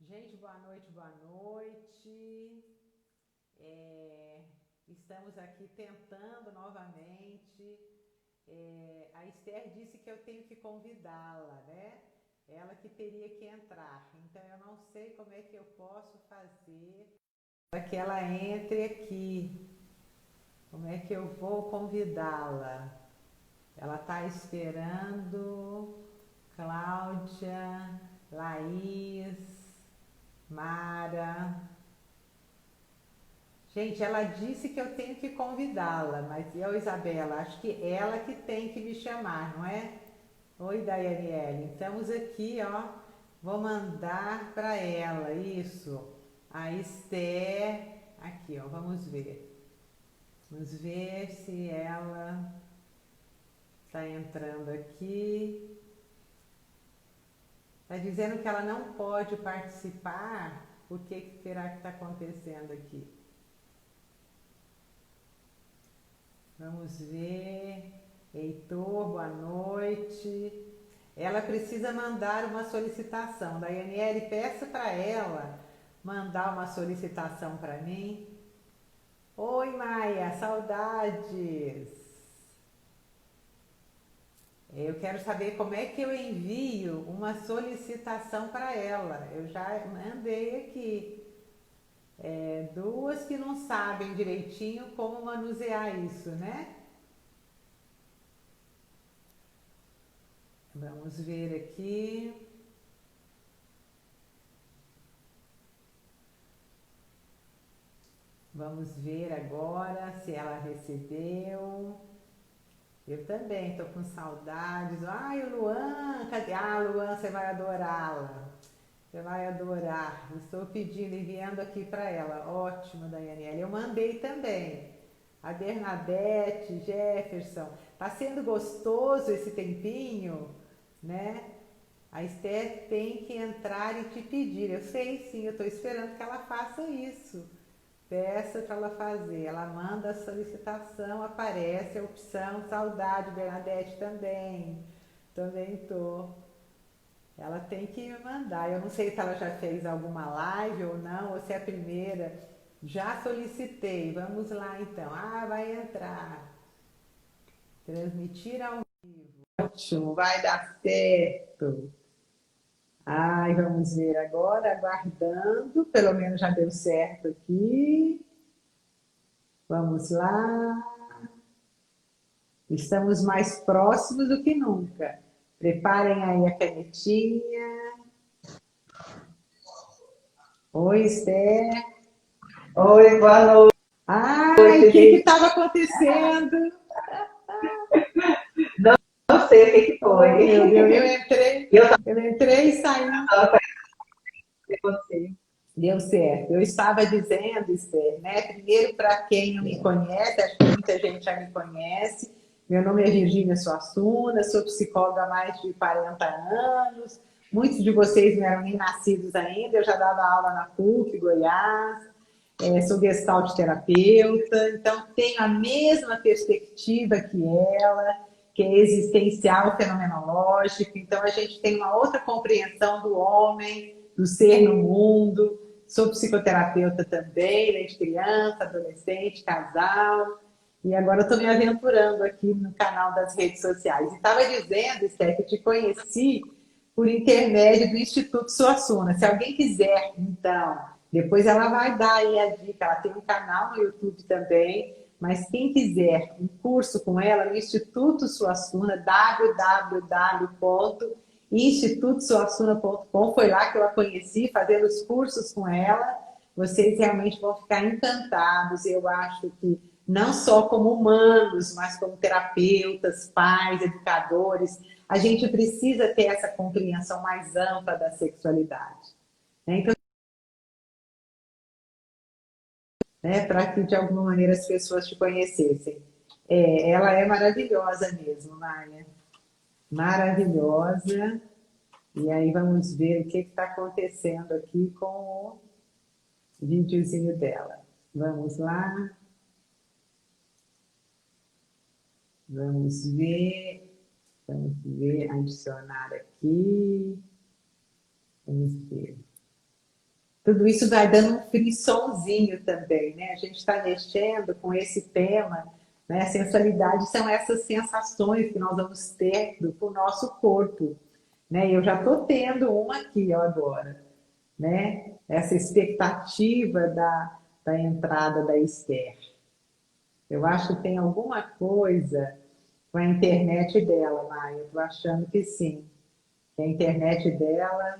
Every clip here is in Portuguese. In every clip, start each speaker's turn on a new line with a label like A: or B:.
A: Gente, boa noite, boa noite. Estamos aqui tentando novamente. A Esther disse que eu tenho que convidá-la, né? Ela que teria que entrar. Então eu não sei como é que eu posso fazer para que ela entre aqui. Como é que eu vou convidá-la? Ela está esperando Cláudia, Laís, Mara. Gente, ela disse que eu tenho que convidá-la, mas eu, Isabela, acho que ela que tem que me chamar, não é? Oi, Daiane, estamos aqui, ó. Vou mandar para ela, isso. A Esther, aqui, ó, vamos ver. Vamos ver se ela está entrando aqui. Está dizendo que ela não pode participar. O que será que está acontecendo aqui? Vamos ver. Heitor, boa noite. Ela precisa mandar uma solicitação. Daiane, peça para ela mandar uma solicitação para mim. Oi, Maia, saudades. Eu quero saber como é que eu envio uma solicitação para ela. Eu já mandei aqui. Duas que não sabem direitinho como manusear isso, né? Vamos ver aqui. Vamos ver agora se ela recebeu. Eu também estou com saudades. Ai, o Luan, cadê? Ah, Luan, você vai adorá-la. Você vai adorar. Estou pedindo, enviando aqui para ela. Ótimo, Daiane. Eu mandei também. A Bernadette, Jefferson. Tá sendo gostoso esse tempinho, né? A Esther tem que entrar e te pedir. Eu sei sim, eu estou esperando que ela faça isso. Peça para ela fazer. Ela manda a solicitação, aparece a opção. Saudade, Bernadette também. Também tô. Ela tem que me mandar. Eu não sei se ela já fez alguma live ou não, ou se é a primeira. Já solicitei. Vamos lá então. Ah, vai entrar. Transmitir ao vivo. Ótimo, vai dar certo. Ai, vamos ver agora, aguardando. Pelo menos já deu certo aqui. Vamos lá. Estamos mais próximos do que nunca. Preparem aí a canetinha. Oi, Esther.
B: Oi, boa
A: Ai, o
B: noite,
A: que
B: gente.
A: estava acontecendo?
B: Não sei o que que
A: Oh,
B: foi.
A: meu Deus,
B: Eu estava
A: eu entrei e saí.
B: com você.
A: Deu certo. Eu estava dizendo, Esther, né? Primeiro, para quem não me conhece, acho que muita gente já me conhece. Meu nome é Virgínia Suassuna, sou psicóloga há mais de 40 anos. Muitos de vocês não eram nem nascidos ainda, eu já dava aula na PUC, Goiás, sou gestalt terapeuta, então tenho a mesma perspectiva que ela, que é existencial fenomenológica, então a gente tem uma outra compreensão do homem, do ser no mundo. Sou psicoterapeuta também, desde criança, adolescente, casal. E agora estou me aventurando aqui no canal das redes sociais. E estava dizendo, Steph, que eu te conheci por intermédio do Instituto Suassuna. Se alguém quiser, então, depois ela vai dar aí a dica. Ela tem um canal no YouTube também. Mas quem quiser um curso com ela no Instituto Suassuna, www.institutosuassuna.com, foi lá que eu a conheci, fazendo os cursos com ela. Vocês realmente vão ficar encantados. Eu acho que não só como humanos, mas como terapeutas, pais, educadores, a gente precisa ter essa compreensão mais ampla da sexualidade. Né? Então, né, para que de alguma maneira as pessoas te conhecessem. Ela é maravilhosa mesmo, Maia. Maravilhosa. E aí vamos ver o que está acontecendo aqui com o videozinho dela. Vamos lá. Vamos ver. Vamos ver, adicionar aqui. Vamos ver. tudo isso vai dando um frissonzinho também, né? A gente está mexendo com esse tema, né? Sensualidade são essas sensações que nós vamos ter do nosso corpo, né? Eu já estou tendo uma aqui ó, agora, né? Essa expectativa da entrada da Esther. Eu acho que tem alguma coisa com a internet dela, Maia. Eu estou achando que sim. Que a internet dela,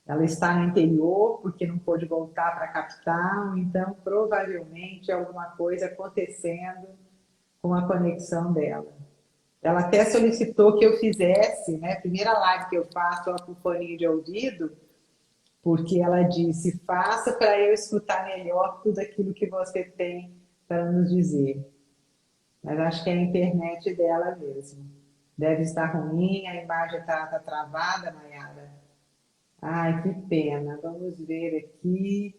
A: ela está no interior porque não pôde voltar para a capital, então provavelmente alguma coisa acontecendo com a conexão dela. Ela até solicitou que eu fizesse, né? Primeira live que eu faço com fone de ouvido, porque ela disse: faça para eu escutar melhor tudo aquilo que você tem para nos dizer. Mas acho que é a internet dela mesmo. Deve estar ruim, a imagem está travada, Nayara. Ai, que pena. Vamos ver aqui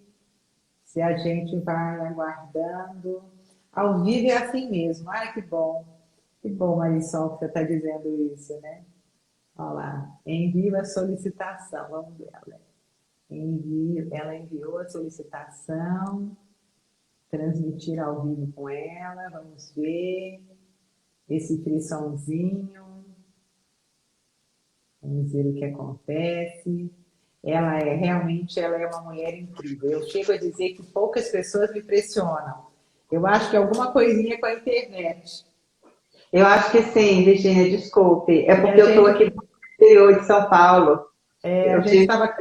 A: se a gente vai aguardando. Ao vivo é assim mesmo. Ai, que bom. Que bom, Marisol, que você está dizendo isso, né? Olha lá. Envio a solicitação. Vamos ver. Ela enviou a solicitação. Transmitir ao vivo com ela. Vamos ver. Esse friçãozinho. Vamos ver o que acontece. Ela é uma mulher incrível. Eu chego a dizer que poucas pessoas me pressionam. Eu acho que alguma coisinha com a internet.
B: Eu acho que sim, Virginia, desculpe. É porque eu estou aqui no interior de São Paulo.
A: A gente estava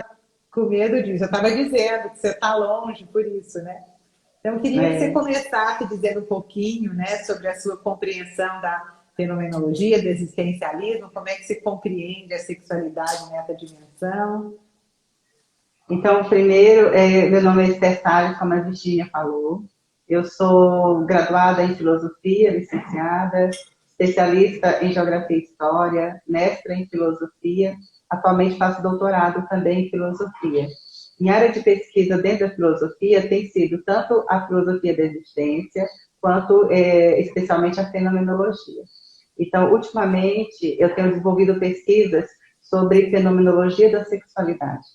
A: com medo disso. Eu estava dizendo que você está longe, por isso, né? Então, eu queria que você começasse dizendo um pouquinho, né, sobre a sua compreensão da fenomenologia, do existencialismo, como é que você compreende a sexualidade nessa dimensão.
B: Então, primeiro, meu nome é Esther Salles, como a Virginia falou. Eu sou graduada em filosofia, licenciada, especialista em geografia e história, mestra em filosofia. Atualmente faço doutorado também em filosofia. Minha área de pesquisa dentro da filosofia tem sido tanto a filosofia da existência, quanto especialmente a fenomenologia. Então, ultimamente, eu tenho desenvolvido pesquisas sobre fenomenologia da sexualidade,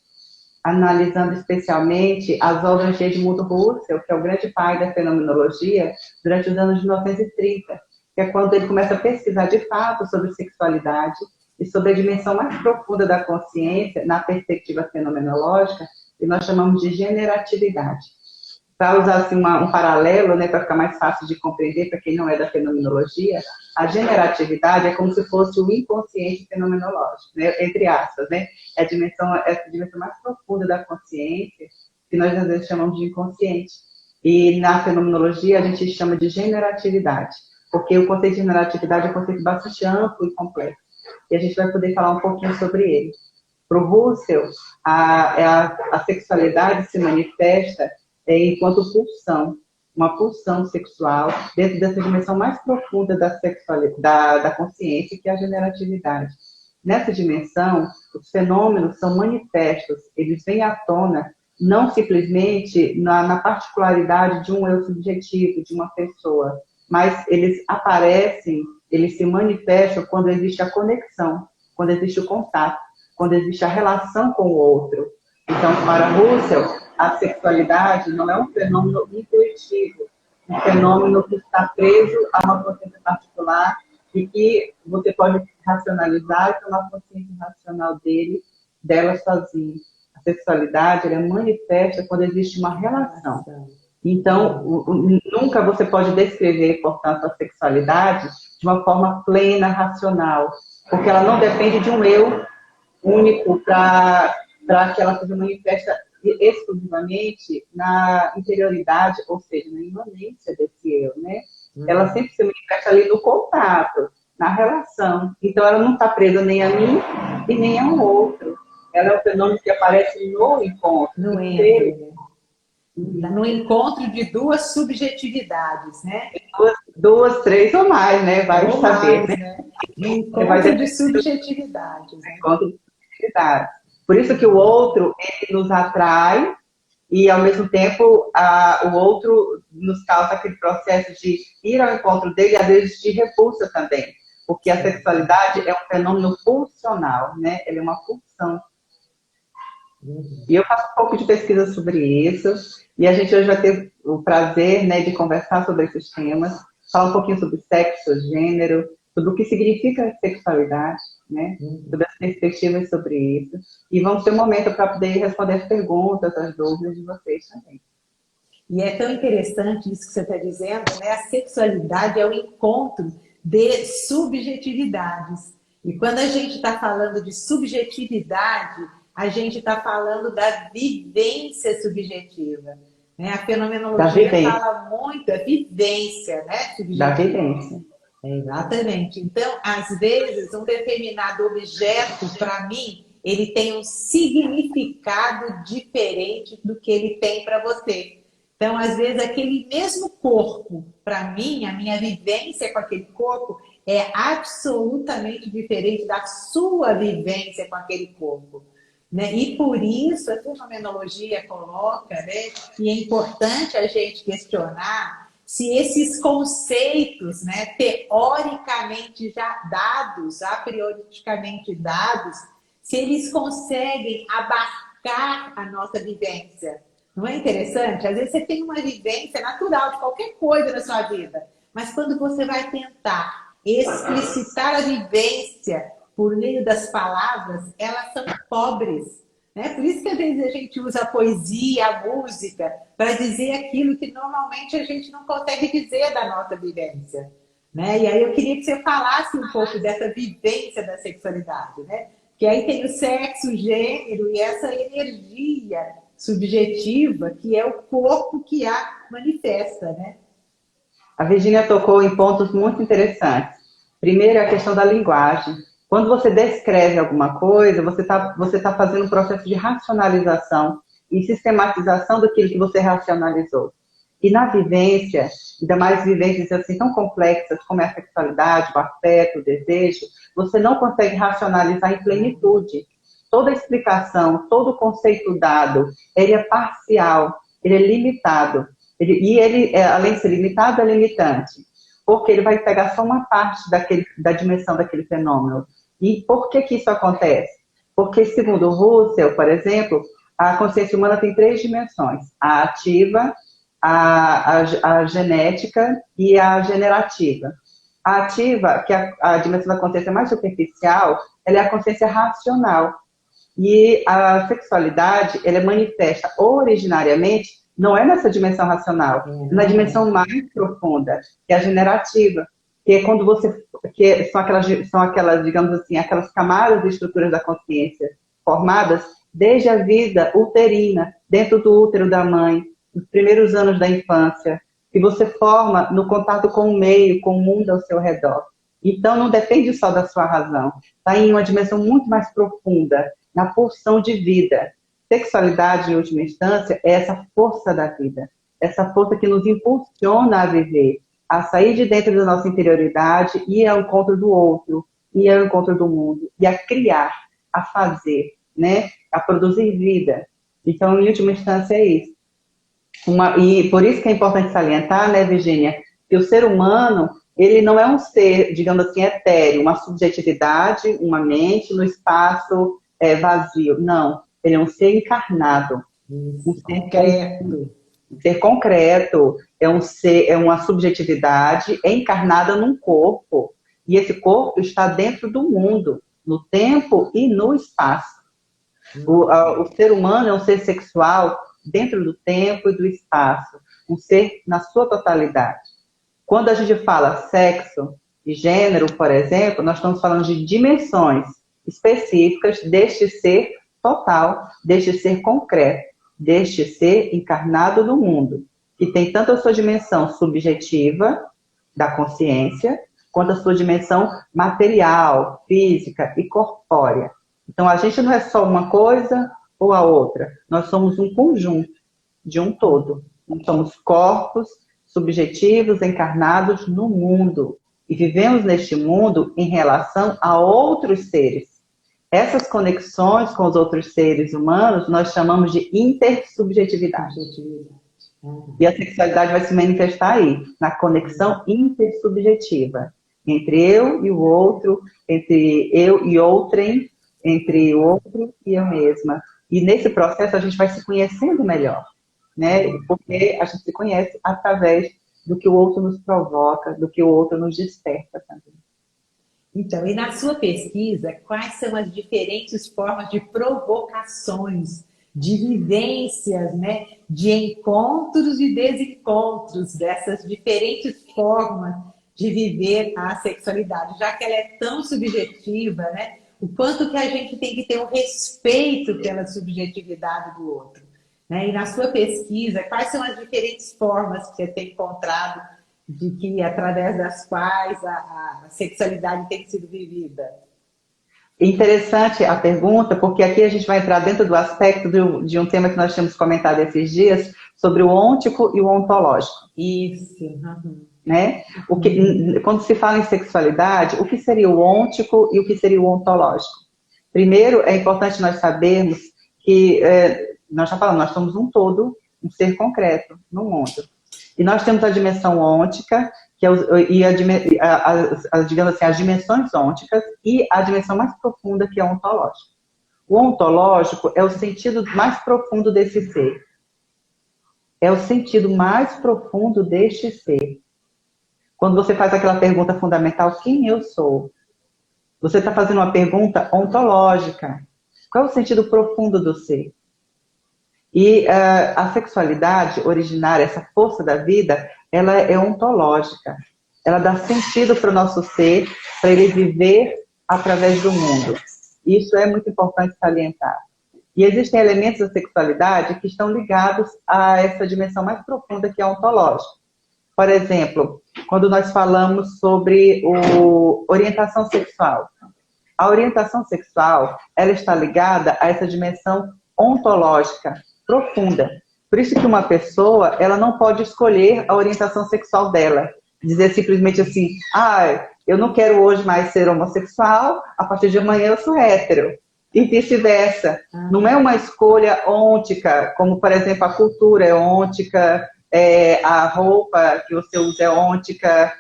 B: analisando especialmente as obras de Edmund Husserl, que é o grande pai da fenomenologia, durante os anos de 1930, que é quando ele começa a pesquisar de fato sobre sexualidade e sobre a dimensão mais profunda da consciência, na perspectiva fenomenológica, que nós chamamos de generatividade. Para usar assim, um paralelo, né, para ficar mais fácil de compreender para quem não é da fenomenologia, a generatividade é como se fosse o inconsciente fenomenológico, né, entre aspas, né? É a dimensão mais profunda da consciência, que nós às vezes chamamos de inconsciente. E na fenomenologia a gente chama de generatividade, porque o conceito de generatividade é um conceito bastante amplo e complexo. E a gente vai poder falar um pouquinho sobre ele. Para o Husserl, a sexualidade se manifesta enquanto pulsão, uma pulsão sexual dentro dessa dimensão mais profunda da sexualidade, da consciência, que é a generatividade. Nessa dimensão, os fenômenos são manifestos, eles vêm à tona não simplesmente na particularidade de um eu subjetivo, de uma pessoa, mas eles aparecem, eles se manifestam quando existe a conexão, quando existe o contato, quando existe a relação com o outro. Então, para Husserl, a sexualidade não é um fenômeno intuitivo, um fenômeno que está preso a uma consciência particular e que você pode racionalizar e tomar consciência racional dela sozinho. A sexualidade ela é manifesta quando existe uma relação. Então, nunca você pode descrever, portanto, a sexualidade de uma forma plena, racional, porque ela não depende de um eu único para que ela seja manifesta exclusivamente na interioridade, ou seja, na imanência desse eu, né? Ela sempre se manifesta ali no contato, na relação. Então, ela não está presa nem a mim e nem a um outro. Ela é um fenômeno que aparece no encontro.
A: No encontro de duas subjetividades, né?
B: Duas, três ou mais, né? Vai
A: ou
B: saber,
A: mais,
B: né?
A: No encontro de subjetividades. Né?
B: Encontro de subjetividades. Por isso que o outro, ele nos atrai e, ao mesmo tempo, o outro nos causa aquele processo de ir ao encontro dele e, às vezes, de repulsa também. Porque a sexualidade é um fenômeno pulsional, né? Ele é uma pulsão. E eu faço um pouco de pesquisa sobre isso, e a gente hoje vai ter o prazer, né, de conversar sobre esses temas, falar um pouquinho sobre sexo, gênero, sobre o que significa sexualidade, né, sobre as perspectivas sobre isso. E vamos ter um momento para poder responder as perguntas, as dúvidas de vocês também.
A: E é tão interessante isso que você está dizendo, né? A sexualidade é o encontro de subjetividades. E quando a gente está falando de subjetividade, a gente está falando da vivência subjetiva. Né? A fenomenologia fala muito da vivência, né? Subjetiva.
B: Da vivência.
A: Exatamente. Então, às vezes, um determinado objeto, para mim, ele tem um significado diferente do que ele tem para você. Então, às vezes, aquele mesmo corpo, para mim, a minha vivência com aquele corpo é absolutamente diferente da sua vivência com aquele corpo. Né? E por isso a fenomenologia coloca, né, que é importante a gente questionar se esses conceitos, né, teoricamente já dados, a prioristicamente dados, se eles conseguem abarcar a nossa vivência. Não é interessante? Às vezes você tem uma vivência natural de qualquer coisa na sua vida, mas quando você vai tentar explicitar a vivência por meio das palavras, elas são pobres. Né? Por isso que às vezes a gente usa a poesia, a música, para dizer aquilo que normalmente a gente não consegue dizer da nossa vivência. Né? E aí eu queria que você falasse um pouco dessa vivência da sexualidade. Né? Que aí tem o sexo, o gênero e essa energia subjetiva, que é o corpo que a manifesta, né?
B: A Virginia tocou em pontos muito interessantes. Primeiro, a questão da linguagem. Quando você descreve alguma coisa, você tá fazendo um processo de racionalização e sistematização daquilo que você racionalizou. E na vivência, ainda mais vivências assim tão complexas como é a sexualidade, o afeto, o desejo, você não consegue racionalizar em plenitude. Toda explicação, todo conceito dado, ele é parcial, ele é limitado. Ele, além de ser limitado, é limitante. Porque ele vai pegar só uma parte da dimensão daquele fenômeno. E por que isso acontece? Porque, segundo Russell, por exemplo, a consciência humana tem 3 dimensões. A ativa, a genética e a generativa. A ativa, que é a dimensão da consciência mais superficial, ela é a consciência racional. E a sexualidade, ela manifesta originariamente, não é nessa dimensão racional, é na dimensão mais profunda, que é a generativa, que é quando são aquelas, digamos assim, aquelas camadas e estruturas da consciência formadas desde a vida uterina, dentro do útero da mãe, nos primeiros anos da infância, que você forma no contato com o meio, com o mundo ao seu redor. Então, não depende só da sua razão, está em uma dimensão muito mais profunda, na pulsão de vida. Sexualidade, em última instância, é essa força da vida, essa força que nos impulsiona a viver, a sair de dentro da nossa interioridade e ir ao encontro do outro, ir ao encontro do mundo, e a criar, a fazer, né? A produzir vida. Então, em última instância, é isso. E por isso que é importante salientar, né, Virginia, que o ser humano, ele não é um ser, digamos assim, etéreo, uma subjetividade, uma mente no espaço vazio. Não, ele é um ser encarnado. Um ser concreto. É uma subjetividade encarnada num corpo. E esse corpo está dentro do mundo, no tempo e no espaço. O ser humano é um ser sexual dentro do tempo e do espaço. Um ser na sua totalidade. Quando a gente fala sexo e gênero, por exemplo, nós estamos falando de dimensões específicas deste ser total, deste ser concreto, deste ser encarnado no mundo, que tem tanto a sua dimensão subjetiva, da consciência, quanto a sua dimensão material, física e corpórea. Então, a gente não é só uma coisa ou a outra, nós somos um conjunto de um todo. Nós somos corpos subjetivos, encarnados no mundo, e vivemos neste mundo em relação a outros seres. Essas conexões com os outros seres humanos nós chamamos de intersubjetividade. E a sexualidade vai se manifestar aí, na conexão intersubjetiva. Entre eu e o outro, entre eu e outrem, entre o outro e eu mesma. E nesse processo a gente vai se conhecendo melhor, né? Porque a gente se conhece através do que o outro nos provoca, do que o outro nos desperta também.
A: Então, e na sua pesquisa, quais são as diferentes formas de provocações, de vivências, né, de encontros e desencontros, dessas diferentes formas de viver a sexualidade, já que ela é tão subjetiva, né? O quanto que a gente tem que ter um respeito pela subjetividade do outro, né? E na sua pesquisa, quais são as diferentes formas que você tem encontrado de que através das quais a sexualidade tem sido vivida?
B: Interessante a pergunta, porque aqui a gente vai entrar dentro do aspecto de um tema que nós tínhamos comentado esses dias, sobre o ôntico e o ontológico.
A: Isso. Uhum.
B: Né? Quando se fala em sexualidade, o que seria o ôntico e o que seria o ontológico? Primeiro, é importante nós sabermos que, nós já falamos, nós somos um todo, um ser concreto no mundo. E nós temos a dimensão ôntica, que é digamos assim, as dimensões ônticas, e a dimensão mais profunda, que é o ontológico. O ontológico é o sentido mais profundo desse ser. É o sentido mais profundo deste ser. Quando você faz aquela pergunta fundamental, quem eu sou? Você está fazendo uma pergunta ontológica. Qual é o sentido profundo do ser? E a sexualidade originária, essa força da vida, ela é ontológica. Ela dá sentido para o nosso ser, para ele viver através do mundo. Isso é muito importante salientar. E existem elementos da sexualidade que estão ligados a essa dimensão mais profunda que é ontológica. Por exemplo, quando nós falamos sobre orientação sexual. A orientação sexual, ela está ligada a essa dimensão ontológica profunda. Por isso que uma pessoa, ela não pode escolher a orientação sexual dela. Dizer simplesmente assim, eu não quero hoje mais ser homossexual, a partir de amanhã eu sou hétero. E vice-versa. Não é uma escolha ôntica, como, por exemplo, a cultura é ôntica, a roupa que você usa é ôntica,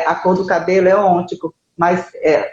B: a cor do cabelo é ôntico. Mas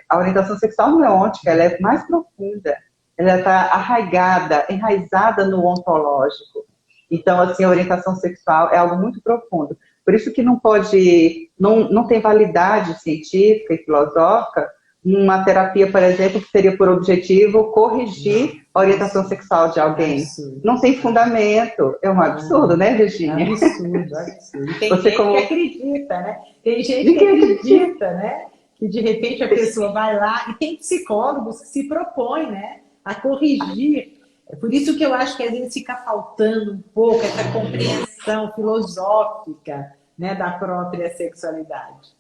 B: a orientação sexual não é ôntica, ela é mais profunda. Ela está arraigada, enraizada no ontológico. Então, assim, a orientação sexual é algo muito profundo. Por isso que não tem validade científica e filosófica uma terapia, por exemplo, que teria por objetivo corrigir a orientação sexual de alguém. Não tem fundamento. É um absurdo, né, Virginia?
A: Absurdo. E tem gente que acredita, né? Tem gente que acredita, né? Que de repente a pessoa vai lá, e tem psicólogos que se propõem, né, a corrigir. É por isso que eu acho que às vezes fica faltando um pouco essa compreensão filosófica, né, da própria sexualidade.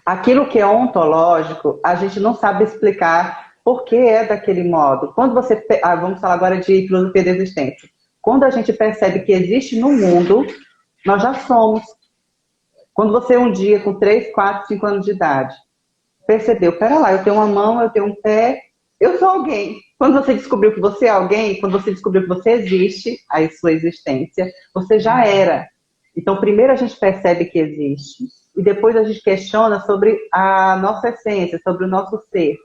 B: Aquilo que é ontológico, a gente não sabe explicar por que é daquele modo. Quando você... vamos falar agora de filosofia da existência. Quando a gente percebe que existe no mundo, nós já somos. Quando você um dia, com 3, 4, 5 anos de idade, percebeu, pera lá, eu tenho uma mão, eu tenho um pé, eu sou alguém. Quando você descobriu que você é alguém, quando você descobriu que você existe, a sua existência, você já era. Então, primeiro a gente percebe que existe, e depois a gente questiona sobre a nossa essência, sobre o nosso ser,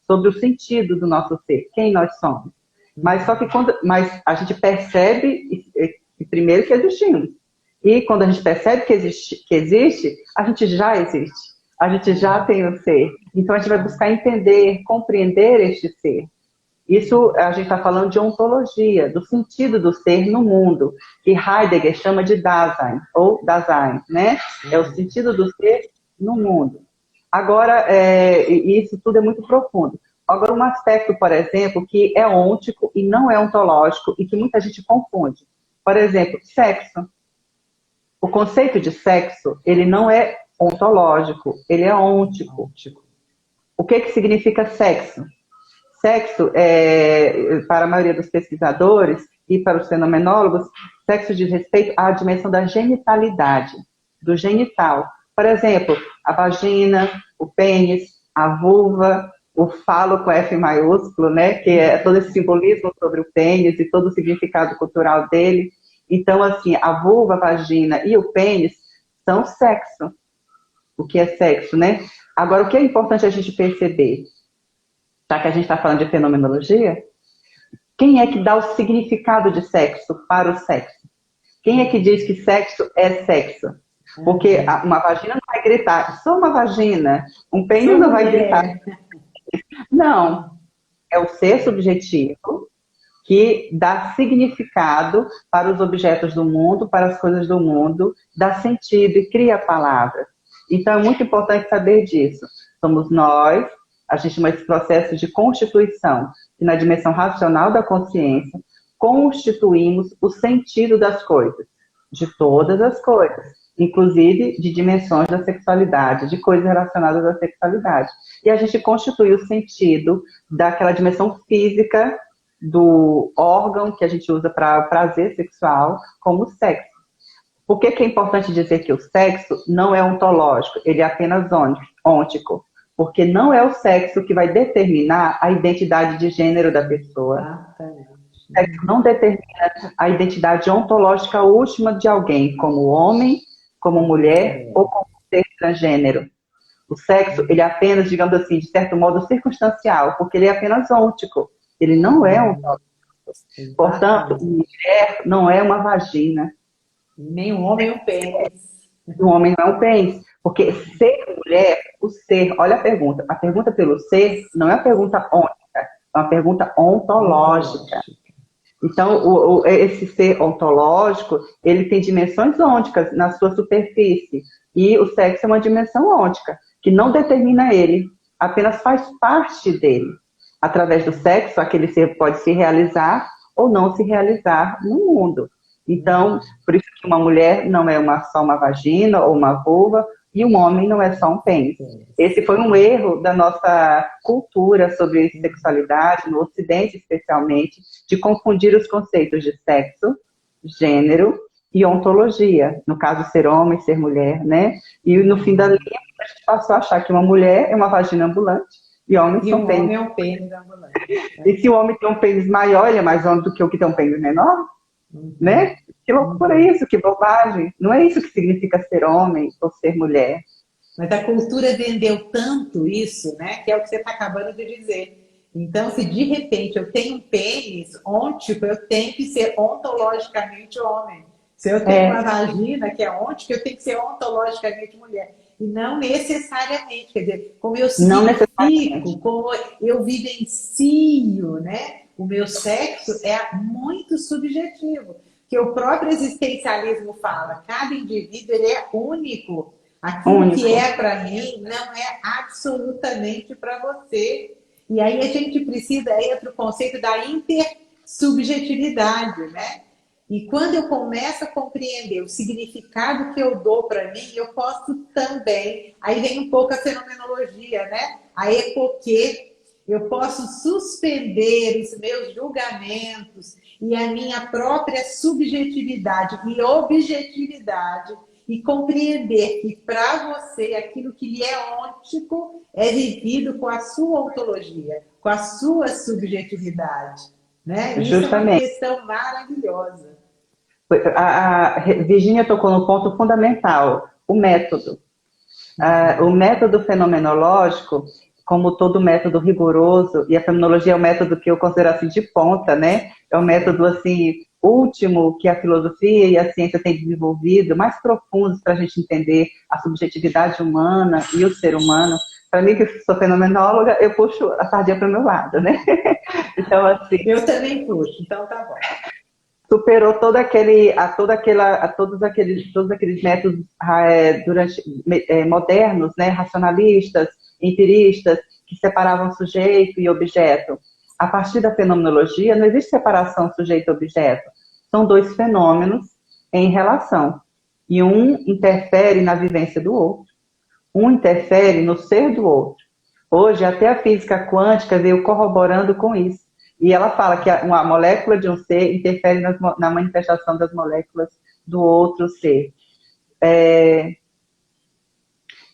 B: sobre o sentido do nosso ser, quem nós somos. Mas só que mas a gente percebe primeiro que existimos. E quando a gente percebe que existe, a gente já existe. A gente já tem o ser. Então a gente vai buscar entender, compreender este ser. Isso a gente está falando de ontologia, do sentido do ser no mundo, que Heidegger chama de Dasein, ou Dasein, né? É o sentido do ser no mundo. Agora, isso tudo é muito profundo. Agora, um aspecto, por exemplo, que é ôntico e não é ontológico, e que muita gente confunde. Por exemplo, sexo. O conceito de sexo, ele não é ontológico, ele é ôntico. O que significa sexo? Sexo, para a maioria dos pesquisadores e para os fenomenólogos, sexo diz respeito à dimensão da genitalidade, do genital. Por exemplo, a vagina, o pênis, a vulva, o falo com F maiúsculo, né, que é todo esse simbolismo sobre o pênis e todo o significado cultural dele. Então, assim, a vulva, a vagina e o pênis são sexo. O que é sexo, né? Agora, o que é importante a gente perceber? Já que a gente está falando de fenomenologia, Quem é que dá o significado de sexo para o sexo? Quem é que diz que sexo é sexo? Porque uma vagina não vai gritar, sou uma vagina. Um pênis não vai gritar. Não, é o ser subjetivo que dá significado para os objetos do mundo, para as coisas do mundo, dá sentido e cria palavras. Então é muito importante saber disso. Somos nós, a gente chama esse processo de constituição, que na dimensão racional da consciência, constituímos o sentido das coisas, de todas as coisas, inclusive de dimensões da sexualidade, de coisas relacionadas à sexualidade. E a gente constitui o sentido daquela dimensão física do órgão que a gente usa para prazer sexual como sexo. Por que é importante dizer que o sexo não é ontológico, ele é apenas ôntico? Porque não é o sexo que vai determinar a identidade de gênero da pessoa. O sexo não determina a identidade ontológica última de alguém, como homem, como mulher ou como ser transgênero. O sexo, ele é apenas, digamos assim, de certo modo circunstancial, porque ele é apenas ôntico. Ele não é ontológico. Portanto, mulher não é uma vagina.
A: Nem um homem um pênis.
B: Um homem não é um pênis. Porque ser mulher, o ser, olha a pergunta pelo ser não é uma pergunta ôntica, é uma pergunta ontológica. Então, esse ser ontológico, ele tem dimensões ônticas na sua superfície, e o sexo é uma dimensão ôntica, que não determina ele, apenas faz parte dele. Através do sexo, aquele ser pode se realizar ou não se realizar no mundo. Então, por isso que uma mulher não é só uma vagina ou uma vulva, e um homem não é só um pênis. Esse foi um erro da nossa cultura sobre sexualidade, no Ocidente especialmente, de confundir os conceitos de sexo, gênero e ontologia. No caso, ser homem, ser mulher, né? E no fim da linha, a gente passou a achar que uma mulher é uma vagina ambulante e homens são pênis.
A: Homem é um pênis ambulante.
B: E se o homem tem um pênis maior, ele é mais homem do que o que tem um pênis menor? Né? Que loucura é isso, que bobagem. Não é isso que significa ser homem ou ser mulher.
A: Mas a cultura vendeu tanto isso, né? Que é o que você está acabando de dizer. Então, se de repente eu tenho um pênis ôntico, eu tenho que ser ontologicamente homem. Se eu tenho uma vagina que é ôntica, eu tenho que ser ontologicamente mulher. E não necessariamente. Quer dizer, como eu significo, como eu vivencio, né? O meu sexo é muito subjetivo. Que o próprio existencialismo fala, cada indivíduo ele é único. Aquilo que é para mim não é absolutamente para você. E aí a gente precisa ir para o conceito da intersubjetividade, né? E quando eu começo a compreender o significado que eu dou para mim, eu posso também, aí vem um pouco a fenomenologia, né? A epoquê. Eu posso suspender os meus julgamentos e a minha própria subjetividade e objetividade e compreender que para você aquilo que lhe é ôntico é vivido com a sua ontologia, com a sua subjetividade. Né? Isso é uma questão maravilhosa.
B: A Virginia tocou no ponto fundamental, o método. O método fenomenológico, como todo método rigoroso, e a fenomenologia é o método que eu considero assim de ponta, né? É o método assim último que a filosofia e a ciência têm desenvolvido, mais profundos para a gente entender a subjetividade humana e o ser humano. Para mim, que sou fenomenóloga, eu puxo a sardinha para o meu lado, né? Então, assim...
A: Eu também puxo, então tá bom.
B: Superou todos aqueles métodos modernos, né, racionalistas, empiristas, que separavam sujeito e objeto. A partir da fenomenologia, não existe separação sujeito-objeto. São dois fenômenos em relação. E um interfere na vivência do outro. Um interfere no ser do outro. Hoje, até a física quântica veio corroborando com isso. E ela fala que uma molécula de um ser interfere na manifestação das moléculas do outro ser.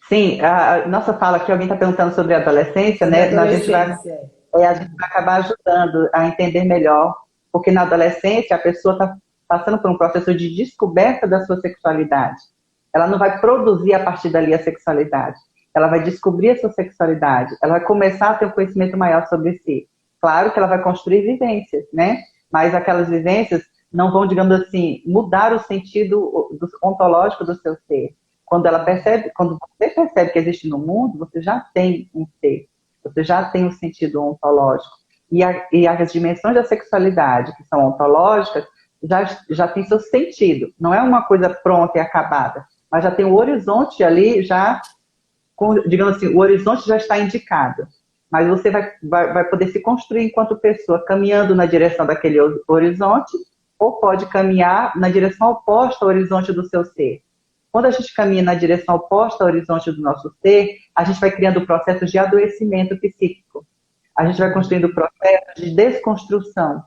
B: Sim, a nossa fala que alguém está perguntando sobre a adolescência, né? A gente vai acabar ajudando a entender melhor, porque na adolescência a pessoa está passando por um processo de descoberta da sua sexualidade. Ela não vai produzir a partir dali a sexualidade. Ela vai descobrir a sua sexualidade. Ela vai começar a ter um conhecimento maior sobre si. Claro que ela vai construir vivências, né? Mas aquelas vivências não vão, digamos assim, mudar o sentido ontológico do seu ser. Quando você percebe que existe no mundo, você já tem um ser, você já tem um sentido ontológico. E as dimensões da sexualidade, que são ontológicas, já tem seu sentido. Não é uma coisa pronta e acabada, mas já tem o horizonte ali, já, digamos assim, o horizonte já está indicado. Mas você vai poder se construir enquanto pessoa, caminhando na direção daquele horizonte, ou pode caminhar na direção oposta ao horizonte do seu ser. Quando a gente caminha na direção oposta ao horizonte do nosso ser, a gente vai criando processos de adoecimento psíquico. A gente vai construindo processos de desconstrução.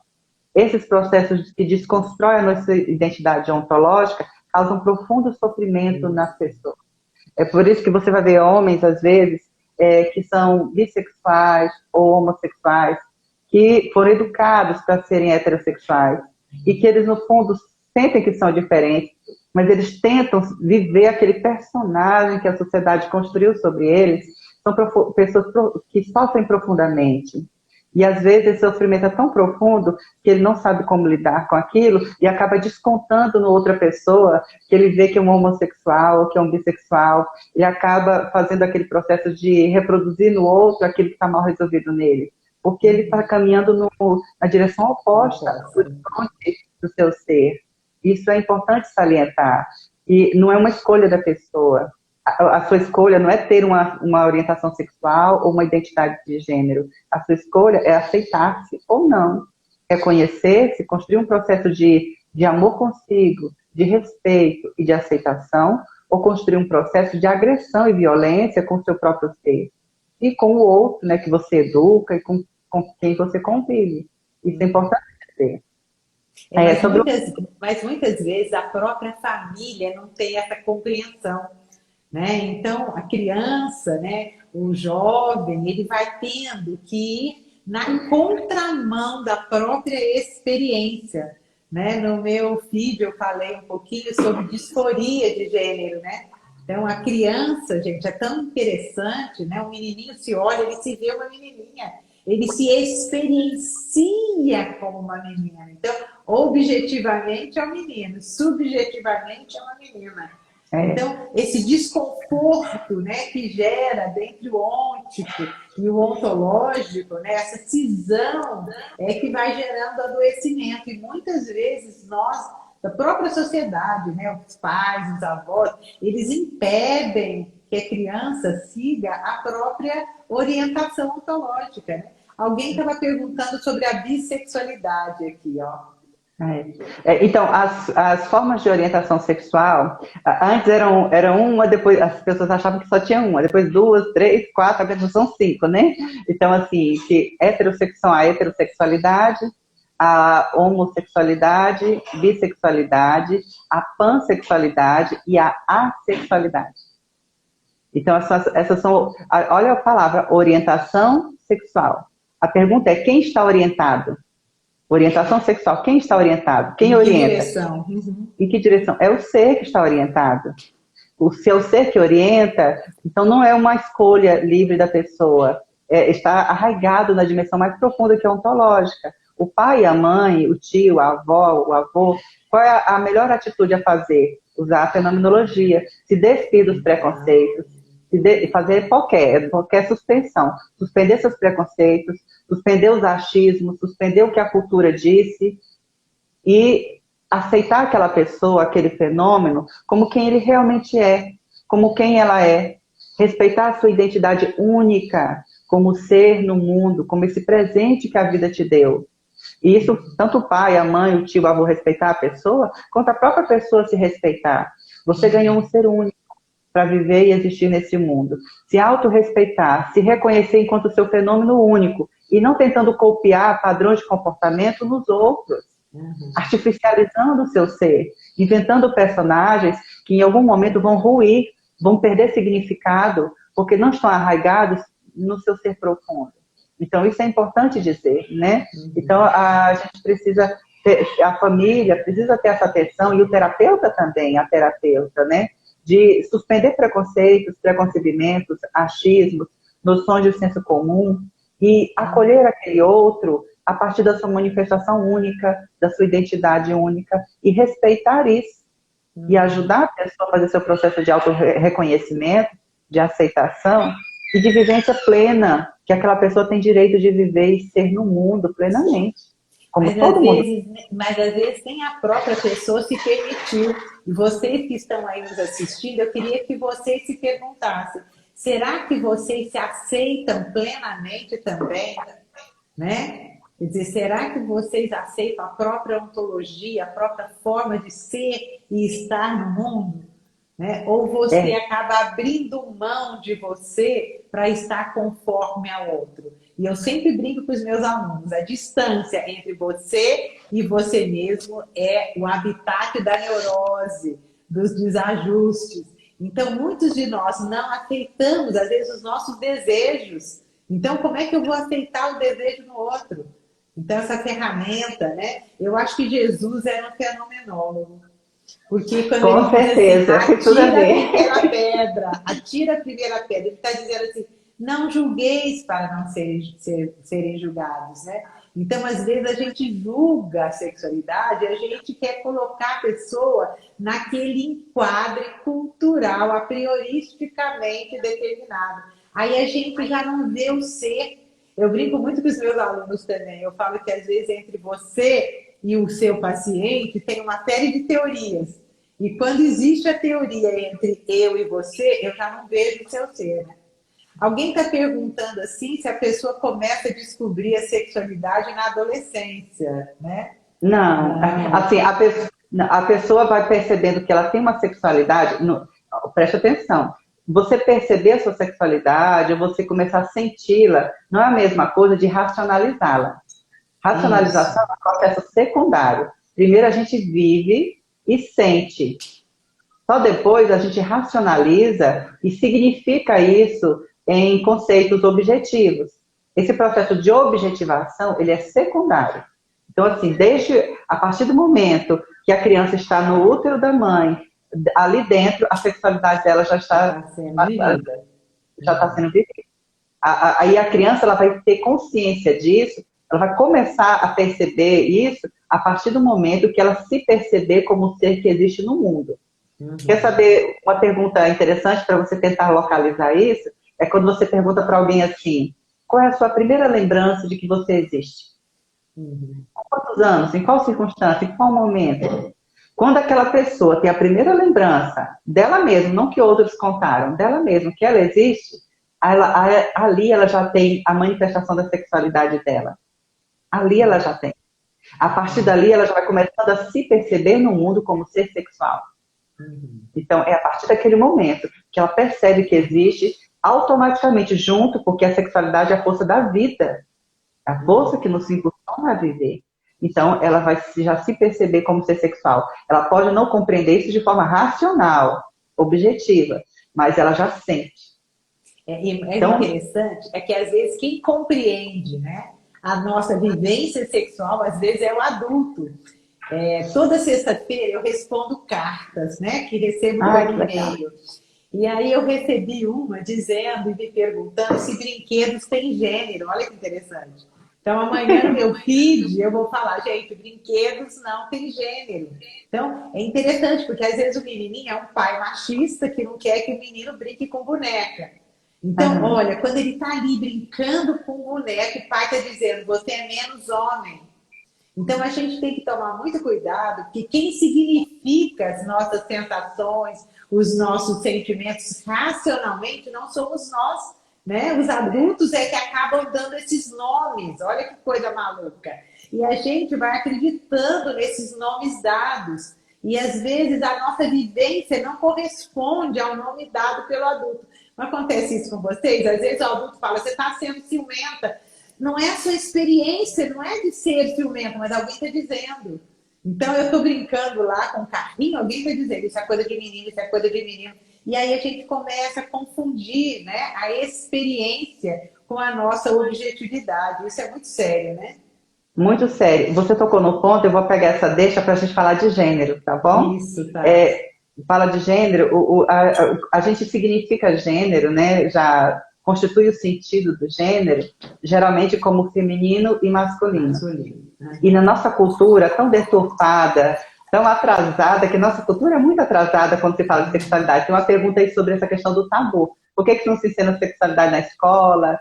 B: Esses processos que desconstroem a nossa identidade ontológica causam profundo sofrimento nas pessoas. É por isso que você vai ver homens, às vezes, que são bissexuais ou homossexuais, que foram educados para serem heterossexuais e que eles, no fundo, sentem que são diferentes, mas eles tentam viver aquele personagem que a sociedade construiu sobre eles. São pessoas que sofrem profundamente. E, às vezes, esse sofrimento é tão profundo que ele não sabe como lidar com aquilo e acaba descontando na outra pessoa, que ele vê que é um homossexual ou que é um bissexual, e acaba fazendo aquele processo de reproduzir no outro aquilo que está mal resolvido nele. Porque ele está caminhando na direção oposta do seu ser. Isso é importante salientar. E não é uma escolha da pessoa. A sua escolha não é ter uma orientação sexual ou uma identidade de gênero. A sua escolha é aceitar-se ou não. Reconhecer-se, construir um processo de amor consigo, de respeito e de aceitação, ou construir um processo de agressão e violência com o seu próprio ser. E com o outro, né, que você educa e com quem você convive. Isso é importante dizer.
A: Mas muitas vezes a própria família não tem essa compreensão, né? Então, a criança, né, o jovem, ele vai tendo que ir na contramão da própria experiência, né? No meu vídeo eu falei um pouquinho sobre disforia de gênero, né? Então, a criança, gente, é tão interessante, né? O menininho se olha, ele se vê uma menininha, ele se experiencia como uma menina. Então, objetivamente é um menino, subjetivamente é uma menina. Então, esse desconforto, né, que gera dentro o ôntico e o ontológico, né, essa cisão é que vai gerando adoecimento. E muitas vezes nós, da própria sociedade, né, os pais, os avós, eles impedem que a criança siga a própria orientação ontológica. Né? Alguém estava perguntando sobre a bissexualidade aqui, ó.
B: Então, as formas de orientação sexual, antes eram uma, depois as pessoas achavam que só tinha uma, depois duas, três, quatro, agora são cinco, né? Então, assim, a heterossexualidade, a homossexualidade, bissexualidade, a pansexualidade e a assexualidade. Então, essas são, olha a palavra, orientação sexual. A pergunta é, quem está orientado? Orientação sexual, quem está orientado? Quem orienta?
A: Em que direção?
B: Em que direção? É o ser que está orientado. O seu ser que orienta, então não é uma escolha livre da pessoa. Está arraigado na dimensão mais profunda que é ontológica. O pai, a mãe, o tio, a avó, o avô, qual é a melhor atitude a fazer? Usar a fenomenologia, se despir dos preconceitos, fazer qualquer suspensão, suspender seus preconceitos, suspender os achismos, suspender o que a cultura disse e aceitar aquela pessoa, aquele fenômeno, como quem ele realmente é, como quem ela é, respeitar a sua identidade única como ser no mundo, como esse presente que a vida te deu. E isso, tanto o pai, a mãe, o tio, o avô respeitar a pessoa, quanto a própria pessoa se respeitar. Você ganhou um ser único para viver e existir nesse mundo. Se autorrespeitar, se reconhecer enquanto seu fenômeno único e não tentando copiar padrões de comportamento nos outros, artificializando o seu ser, inventando personagens que em algum momento vão ruir, vão perder significado, porque não estão arraigados no seu ser profundo. Então, isso é importante dizer, né? Então, a gente precisa, a família precisa ter essa atenção, e o terapeuta também, a terapeuta, né? De suspender preconceitos, preconcebimentos, achismos, noções de senso comum, e acolher aquele outro a partir da sua manifestação única, da sua identidade única, e respeitar isso. E ajudar a pessoa a fazer seu processo de auto-reconhecimento, de aceitação e de vivência plena, que aquela pessoa tem direito de viver e ser no mundo plenamente. Como todo mundo.
A: Mas às vezes nem a própria pessoa se permitiu. E vocês que estão aí nos assistindo, eu queria que vocês se perguntassem, será que vocês se aceitam plenamente também? Né? Quer dizer, será que vocês aceitam a própria ontologia, a própria forma de ser e estar no mundo? Né? Ou você acaba abrindo mão de você para estar conforme ao outro? E eu sempre brinco com os meus alunos, a distância entre você e você mesmo é o habitat da neurose, dos desajustes. Então, muitos de nós não aceitamos, às vezes, os nossos desejos. Então, como é que eu vou aceitar o desejo no outro? Então, essa ferramenta, né? Eu acho que Jesus era um fenomenólogo. Porque quando
B: com
A: ele
B: certeza,
A: diz assim, atira a primeira pedra, ele está dizendo assim, não julgueis para não serem julgados, né? Então, às vezes, a gente julga a sexualidade, a gente quer colocar a pessoa naquele enquadre cultural, a prioristicamente determinado. Aí a gente já não vê o ser. Eu brinco muito com os meus alunos também. Eu falo que, às vezes, entre você e o seu paciente tem uma série de teorias. E quando existe a teoria entre eu e você, eu já não vejo o seu ser, né? Alguém está perguntando assim se a pessoa começa a descobrir a sexualidade na adolescência, né?
B: Não, assim, a pessoa vai percebendo que ela tem uma sexualidade, preste atenção, você perceber a sua sexualidade, ou você começar a senti-la, não é a mesma coisa de racionalizá-la. Racionalização é um processo secundário. Primeiro a gente vive e sente. Só depois a gente racionaliza e significa isso em conceitos objetivos. Esse processo de objetivação, ele é secundário. Então, assim, a partir do momento que a criança está no útero da mãe, ali dentro, a sexualidade dela já está sendo vivida. Aí a criança ela vai ter consciência disso, ela vai começar a perceber isso a partir do momento que ela se perceber como um ser que existe no mundo. Quer saber uma pergunta interessante para você tentar localizar isso? É quando você pergunta para alguém assim, qual é a sua primeira lembrança de que você existe? Com quantos anos? Em qual circunstância? Em qual momento? Quando aquela pessoa tem a primeira lembrança dela mesma, não que outros contaram, dela mesma, que ela existe, ali ela já tem a manifestação da sexualidade dela. Ali ela já tem. A partir dali ela já vai começando a se perceber no mundo como ser sexual. Então é a partir daquele momento que ela percebe que existe, automaticamente junto, porque a sexualidade é a força da vida, a força que nos impulsiona a viver. Então, ela vai já se perceber como ser sexual. Ela pode não compreender isso de forma racional, objetiva, mas ela já sente.
A: Então, interessante é que, às vezes, quem compreende, né, a nossa vivência sexual, às vezes, é o adulto. Toda sexta-feira eu respondo cartas, né, que recebo por e-mail. E aí eu recebi uma dizendo e me perguntando se brinquedos têm gênero. Olha que interessante. Então, amanhã no meu feed eu vou falar, gente, brinquedos não têm gênero. Então, é interessante, porque às vezes o menininho é um pai machista que não quer que o menino brinque com boneca. Então, olha, quando ele está ali brincando com o boneco, o pai está dizendo, você é menos homem. Então, a gente tem que tomar muito cuidado, porque quem significa as nossas sensações, os nossos sentimentos racionalmente não somos nós, né? Os adultos é que acabam dando esses nomes. Olha que coisa maluca. E a gente vai acreditando nesses nomes dados. E às vezes a nossa vivência não corresponde ao nome dado pelo adulto. Não acontece isso com vocês? Às vezes o adulto fala, você está sendo ciumenta. Não é a sua experiência, não é de ser ciumento, mas alguém está dizendo. Então eu estou brincando lá com o carrinho, alguém está dizendo, isso é coisa de menino, isso é coisa de menino. E aí a gente começa a confundir, né, a experiência com a nossa objetividade. Isso é muito sério, né?
B: Muito sério. Você tocou no ponto, eu vou pegar essa deixa para a gente falar de gênero, tá bom?
A: Isso, tá.
B: Fala de gênero, a gente significa gênero, né, já constitui o sentido do gênero, geralmente como feminino e masculino. E na nossa cultura tão deturpada, tão atrasada, que nossa cultura é muito atrasada quando se fala de sexualidade. Tem uma pergunta aí sobre essa questão do tabu. Por que não se ensina sexualidade na escola,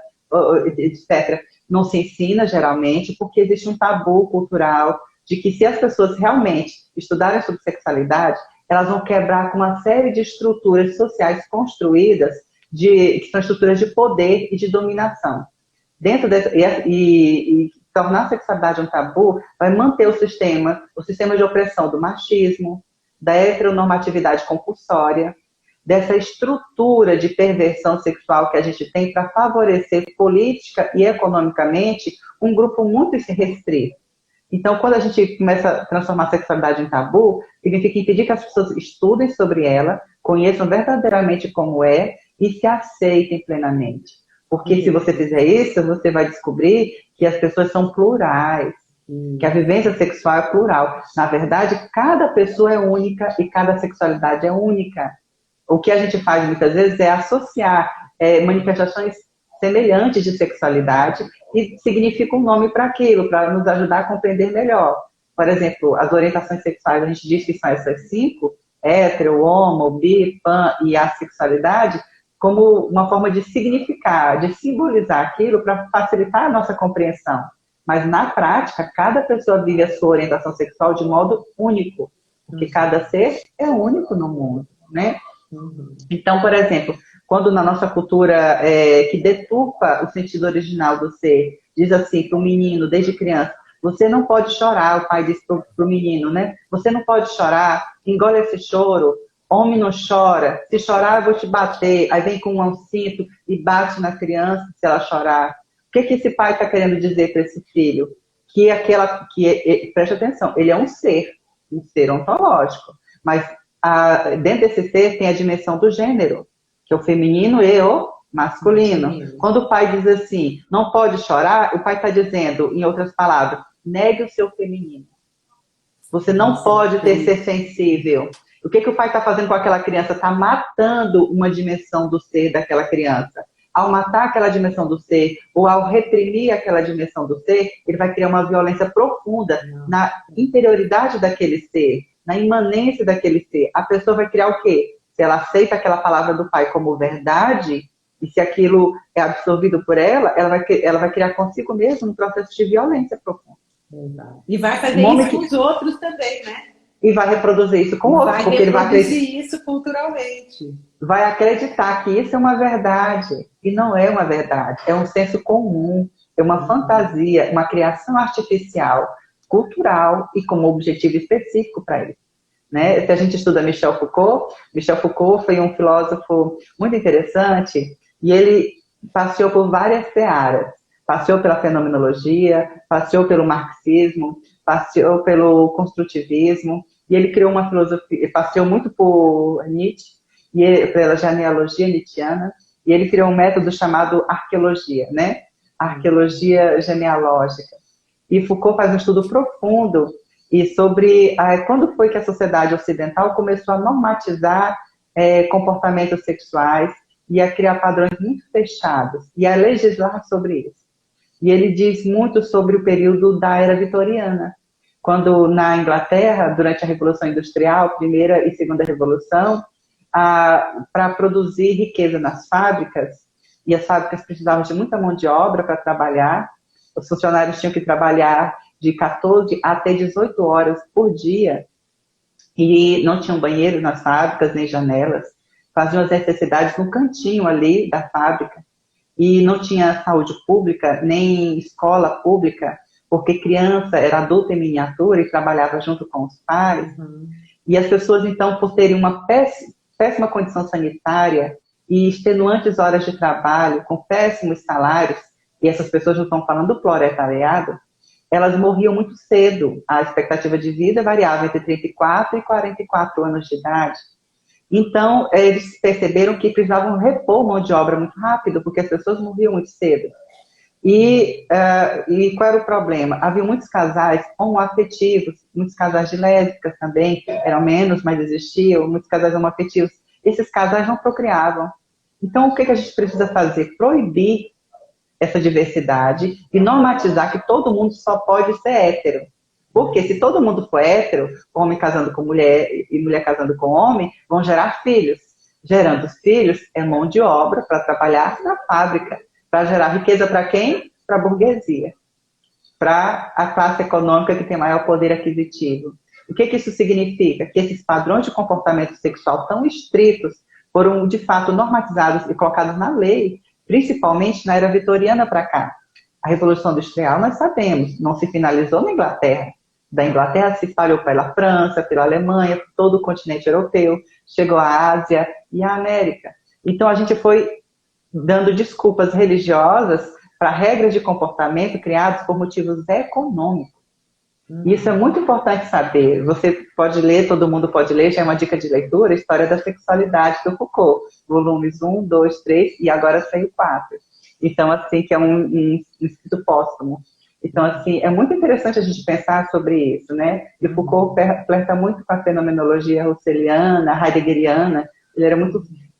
B: etc.? Não se ensina, geralmente, porque existe um tabu cultural de que se as pessoas realmente estudarem sobre sexualidade, elas vão quebrar com uma série de estruturas sociais construídas, que são estruturas de poder e de dominação. Dentro dessa, e tornar a sexualidade um tabu vai manter o sistema de opressão do machismo, da heteronormatividade compulsória, dessa estrutura de perversão sexual que a gente tem para favorecer política e economicamente um grupo muito restrito. Então, quando a gente começa a transformar a sexualidade em tabu, significa impedir que as pessoas estudem sobre ela, conheçam verdadeiramente como é e se aceitem plenamente. Porque se você fizer isso, você vai descobrir que as pessoas são plurais, que a vivência sexual é plural. Na verdade, cada pessoa é única e cada sexualidade é única. O que a gente faz muitas vezes é associar manifestações semelhantes de sexualidade e significa um nome para aquilo, para nos ajudar a compreender melhor. Por exemplo, as orientações sexuais, a gente diz que são essas 5, hétero, homo, bi, pan e assexualidade, como uma forma de significar, de simbolizar aquilo para facilitar a nossa compreensão. Mas, na prática, cada pessoa vive a sua orientação sexual de modo único, porque cada ser é único no mundo, né? Então, por exemplo, quando na nossa cultura que deturpa o sentido original do ser, diz assim para o menino, desde criança, você não pode chorar, o pai diz para o menino, né? Você não pode chorar, engole esse choro, homem não chora, se chorar eu vou te bater, aí vem com um cinto e bate na criança se ela chorar. O que esse pai está querendo dizer para esse filho? Preste atenção, ele é um ser ontológico, mas dentro desse ser tem a dimensão do gênero, que é o feminino e o masculino. Quando o pai diz assim, não pode chorar, o pai está dizendo, em outras palavras, negue o seu feminino. Você não pode ser sensível. O que o pai está fazendo com aquela criança? Está matando uma dimensão do ser daquela criança. Ao matar aquela dimensão do ser, ou ao reprimir aquela dimensão do ser, ele vai criar uma violência profunda na interioridade daquele ser, na imanência daquele ser. A pessoa vai criar o quê? Se ela aceita aquela palavra do pai como verdade, e se aquilo é absorvido por ela, ela vai criar consigo mesma um processo de violência profunda.
A: E vai fazer isso com os outros também, né?
B: E vai reproduzir isso com outros, porque ele vai
A: reproduzir isso culturalmente.
B: Vai acreditar que isso é uma verdade, e não é uma verdade, é um senso comum, é uma fantasia, uma criação artificial, cultural e com um objetivo específico para ele. Né? Se a gente estuda Michel Foucault foi um filósofo muito interessante e ele passeou por várias searas. Passeou pela fenomenologia, passeou pelo marxismo, passeou pelo construtivismo e ele criou uma filosofia, passeou muito por Nietzsche, pela genealogia nietzschiana, e ele criou um método chamado arqueologia, né? Arqueologia genealógica. E Foucault faz um estudo profundo e sobre quando foi que a sociedade ocidental começou a normatizar comportamentos sexuais e a criar padrões muito fechados e a legislar sobre isso. E ele diz muito sobre o período da Era Vitoriana, quando na Inglaterra, durante a Revolução Industrial, Primeira e Segunda Revolução, para produzir riqueza nas fábricas, e as fábricas precisavam de muita mão de obra para trabalhar, os funcionários tinham que trabalhar de 14 até 18 horas por dia, e não tinham banheiro nas fábricas, nem janelas, faziam as necessidades no cantinho ali da fábrica, e não tinha saúde pública, nem escola pública, porque criança era adulta em miniatura e trabalhava junto com os pais. E as pessoas, então, por terem uma péssima condição sanitária e extenuantes horas de trabalho, com péssimos salários, e essas pessoas não estão falando do proletariado, elas morriam muito cedo. A expectativa de vida variava entre 34 e 44 anos de idade. Então, eles perceberam que precisavam repor mão de obra muito rápido, porque as pessoas morriam muito cedo. E qual era o problema? Havia muitos casais homoafetivos, muitos casais de lésbicas também, eram menos, mas existiam, muitos casais homoafetivos. Esses casais não procriavam. Então, o que a gente precisa fazer? Proibir essa diversidade e normatizar que todo mundo só pode ser hétero. Porque se todo mundo for hétero, homem casando com mulher e mulher casando com homem, vão gerar filhos. Gerando filhos é mão de obra para trabalhar na fábrica, para gerar riqueza para quem? Para a burguesia, para a classe econômica que tem maior poder aquisitivo. O que isso significa? Que esses padrões de comportamento sexual tão estritos foram, de fato, normatizados e colocados na lei, principalmente na era vitoriana para cá. A Revolução Industrial, nós sabemos, não se finalizou na Inglaterra. Da Inglaterra se espalhou pela França, pela Alemanha, por todo o continente europeu, chegou à Ásia e à América. Então, a gente foi dando desculpas religiosas para regras de comportamento criadas por motivos econômicos. Isso é muito importante saber. Você pode ler, todo mundo pode ler, já é uma dica de leitura, História da Sexualidade, do Foucault, volumes 1, 2, 3 e agora saiu 4. Então, assim, que é um escrito póstumo. Então, assim, é muito interessante a gente pensar sobre isso, né? E Foucault flerta muito com a fenomenologia russeliana, heideggeriana.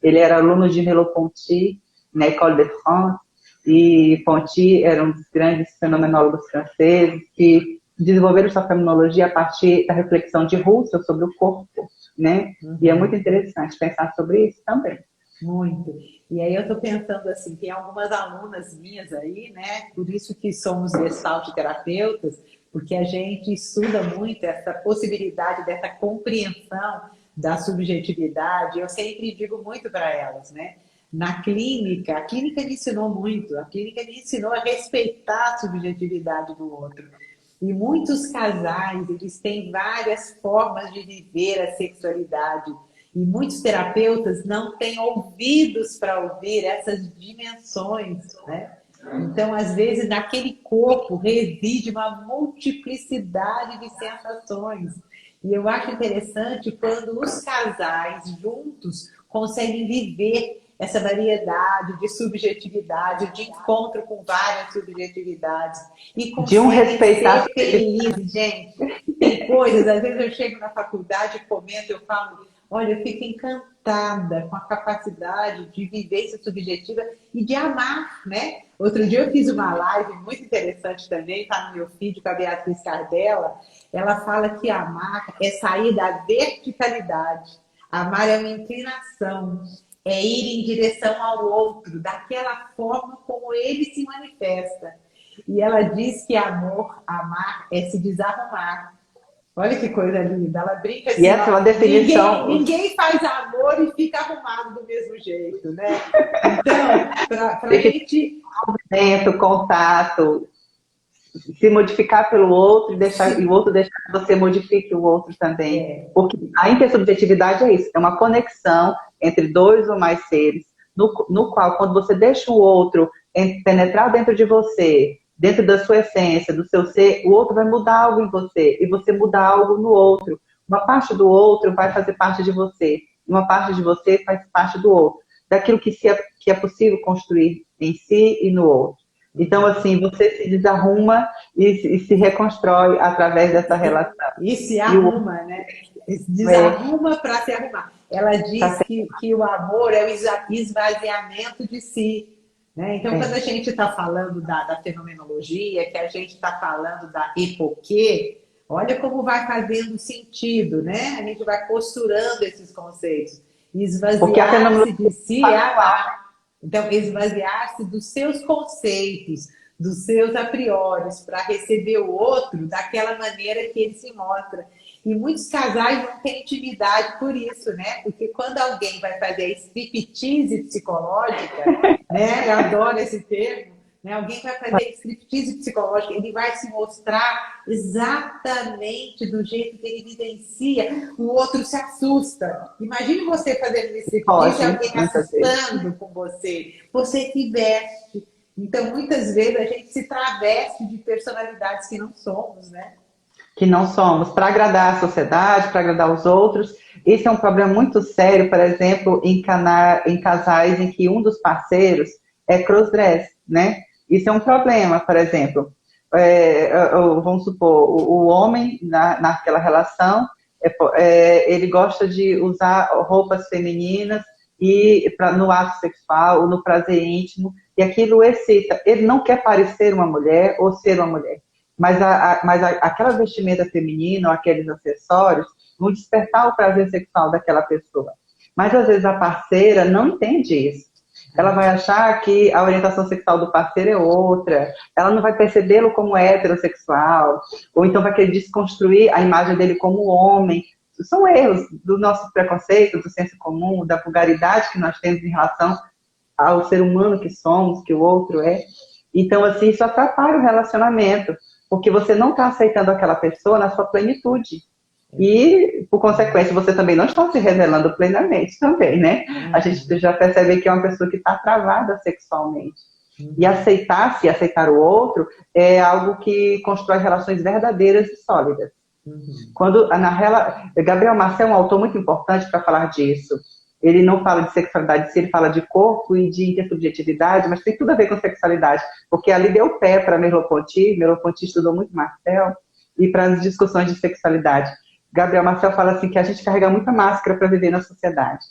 B: Ele era aluno de Merleau-Ponty, na École de France, e Ponty era um dos grandes fenomenólogos franceses que desenvolveram sua fenomenologia a partir da reflexão de Russell sobre o corpo, né? E é muito interessante pensar sobre isso também.
A: Muito. E aí eu estou pensando assim, tem algumas alunas minhas aí, né? Por isso que somos gestalt terapeutas, porque a gente estuda muito essa possibilidade dessa compreensão da subjetividade. Eu sempre digo muito para elas, né? Na clínica, a clínica me ensinou muito, a clínica me ensinou a respeitar a subjetividade do outro. E muitos casais, eles têm várias formas de viver a sexualidade. E muitos terapeutas não têm ouvidos para ouvir essas dimensões, né? Então, às vezes, naquele corpo reside uma multiplicidade de sensações. E eu acho interessante quando os casais juntos conseguem viver essa variedade de subjetividade, de encontro com várias subjetividades. E conseguem
B: respeitar
A: ser felizes, gente. Tem coisas, às vezes eu chego na faculdade e comento, eu falo... Olha, eu fico encantada com a capacidade de vivência subjetiva e de amar, né? Outro dia eu fiz uma live muito interessante também, está no meu feed com a Beatriz Cardella. Ela fala que amar é sair da verticalidade. Amar é uma inclinação, é ir em direção ao outro, daquela forma como ele se manifesta. E ela diz que amar é se desarrumar. Olha que coisa linda, ela brinca assim,
B: e essa é uma definição...
A: ninguém faz amor e fica arrumado do mesmo jeito, né? Então, para a gente...
B: Movimento, contato, se modificar pelo outro e o outro deixar que você modifique o outro também. Porque a intersubjetividade é isso, é uma conexão entre dois ou mais seres, no qual, quando você deixa o outro penetrar dentro de você, dentro da sua essência, do seu ser, o outro vai mudar algo em você, e você muda algo no outro. Uma parte do outro vai fazer parte de você, uma parte de você faz parte do outro, daquilo que é possível construir em si e no outro. Então, assim, você se desarruma e se reconstrói através dessa relação.
A: E se arruma, né? Desarruma para se arrumar. Ela diz que o amor é o esvaziamento de si. Né? Então, quando a gente está falando da fenomenologia, que a gente está falando da epoquê, olha como vai fazendo sentido, né? A gente vai costurando esses conceitos. Esvaziar-se de si é amar. Então, esvaziar-se dos seus conceitos, dos seus a priori, para receber o outro daquela maneira que ele se mostra. E muitos casais não têm intimidade por isso, né? Porque quando alguém vai fazer a striptease psicológica, né? Eu adoro esse termo, né? Alguém vai fazer striptease psicológica, ele vai se mostrar exatamente do jeito que ele vivencia, o outro se assusta. Imagine você fazendo striptease e alguém assustando com você. Você se veste. Então, muitas vezes a gente se traveste de personalidades que não somos, né?
B: Que não somos, para agradar a sociedade, para agradar os outros. Esse é um problema muito sério, por exemplo, em casais em que um dos parceiros é crossdress, né? Isso é um problema, por exemplo. Vamos supor, o homem naquela relação, ele gosta de usar roupas femininas no ato sexual ou no prazer íntimo, e aquilo o excita. Ele não quer parecer uma mulher ou ser uma mulher, mas aquela vestimenta feminina ou aqueles acessórios vão despertar o prazer sexual daquela pessoa. Mas às vezes a parceira não entende isso. Ela vai achar que a orientação sexual do parceiro é outra, ela não vai percebê-lo como heterossexual, ou então vai querer desconstruir a imagem dele como homem. São erros do nosso preconceito, do senso comum, da vulgaridade que nós temos em relação ao ser humano que somos, que o outro é. Então, assim, isso atrapalha o relacionamento, porque você não está aceitando aquela pessoa na sua plenitude. E, por consequência, você também não está se revelando plenamente também, né? A gente já percebe que é uma pessoa que está travada sexualmente. E aceitar-se e aceitar o outro é algo que constrói relações verdadeiras e sólidas. Gabriel Marcel é um autor muito importante para falar disso. Ele não fala de sexualidade, ele fala de corpo e de intersubjetividade, mas tem tudo a ver com sexualidade, porque ali deu pé para Merleau-Ponty. Merleau-Ponty estudou muito Marcel, e para as discussões de sexualidade. Gabriel Marcel fala assim que a gente carrega muita máscara para viver na sociedade.